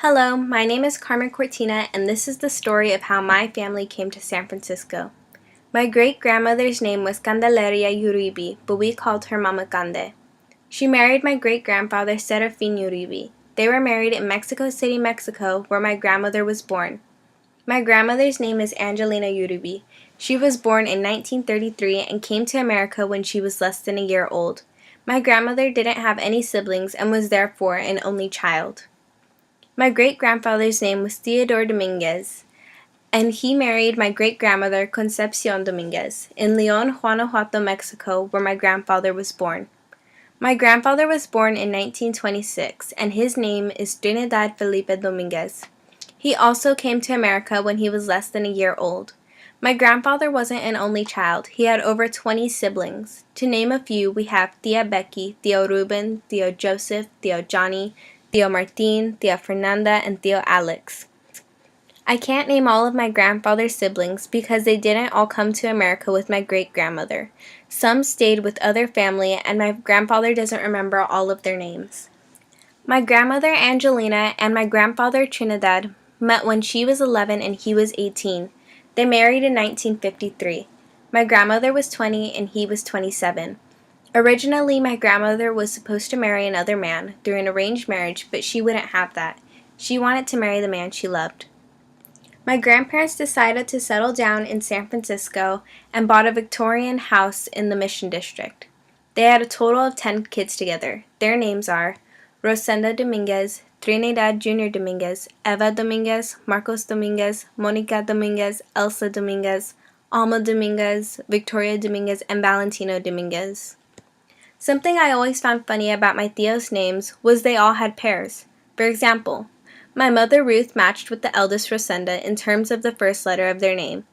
Hello, my name is Carmen Cortina, and this is the story of how my family came to San Francisco. My great-grandmother's name was Candelaria Uribe, but we called her Mama Cande. She married my great-grandfather Serafin Uribe. They were married in Mexico City, Mexico, where my grandmother was born. My grandmother's name is Angelina Uribe. She was born in 1933 and came to America when she was less than a year old. My grandmother didn't have any siblings and was therefore an only child. My great-grandfather's name was Theodore Dominguez, and he married my great-grandmother Concepcion Dominguez in León, Guanajuato, Mexico, where my grandfather was born. My grandfather was born in 1926, and his name is Trinidad Felipe Dominguez. He also came to America when he was less than a year old. My grandfather wasn't an only child. He had over 20 siblings. To name a few, we have Tia Becky, Tio Ruben, Tio Joseph, Tio Johnny, Tio Martin, Tia Fernanda, and Tio Alex. I can't name all of my grandfather's siblings because they didn't all come to America with my great-grandmother. Some stayed with other family, and my grandfather doesn't remember all of their names. My grandmother Angelina and my grandfather Trinidad met when she was 11 and he was 18. They married in 1953. My grandmother was 20 and he was 27. Originally, my grandmother was supposed to marry another man through an arranged marriage, but she wouldn't have that. She wanted to marry the man she loved. My grandparents decided to settle down in San Francisco and bought a Victorian house in the Mission District. They had a total of 10 kids together. Their names are Rosenda Dominguez, Trinidad Jr. Dominguez, Eva Dominguez, Marcos Dominguez, Monica Dominguez, Elsa Dominguez, Alma Dominguez, Victoria Dominguez, and Valentino Dominguez. Something I always found funny about my tios' names was they all had pairs. For example, my mother Ruth matched with the eldest Rosenda in terms of the first letter of their name.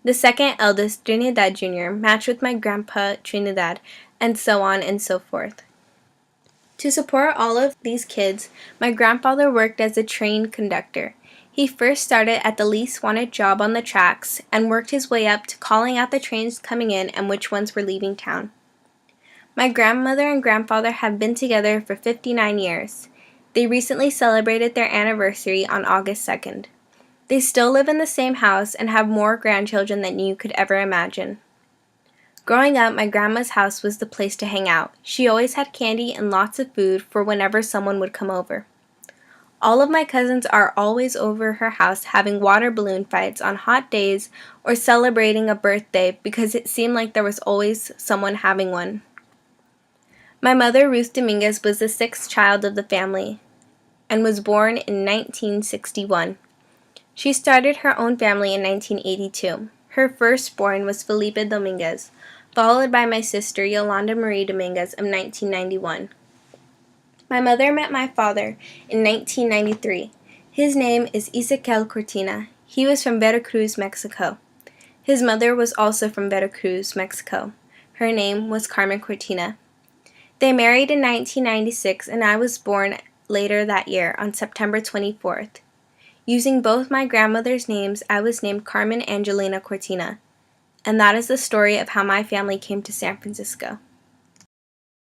The second eldest, Trinidad Jr., matched with my grandpa Trinidad, and so on and so forth. To support all of these kids, my grandfather worked as a train conductor. He first started at the least wanted job on the tracks and worked his way up to calling out the trains coming in and which ones were leaving town. My grandmother and grandfather have been together for 59 years. They recently celebrated their anniversary on August 2nd. They still live in the same house and have more grandchildren than you could ever imagine. Growing up, my grandma's house was the place to hang out. She always had candy and lots of food for whenever someone would come over. All of my cousins are always over her house having water balloon fights on hot days or celebrating a birthday because it seemed like there was always someone having one. My mother, Ruth Dominguez, was the sixth child of the family and was born in 1961. She started her own family in 1982. Her firstborn was Felipe Dominguez, followed by my sister Yolanda Marie Dominguez of 1991. My mother met my father in 1993. His name is Ezequiel Cortina. He was from Veracruz, Mexico. His mother was also from Veracruz, Mexico. Her name was Carmen Cortina. They married in 1996, and I was born later that year on September 24th. Using both my grandmother's names, I was named Carmen Angelina Cortina. And that is the story of how my family came to San Francisco.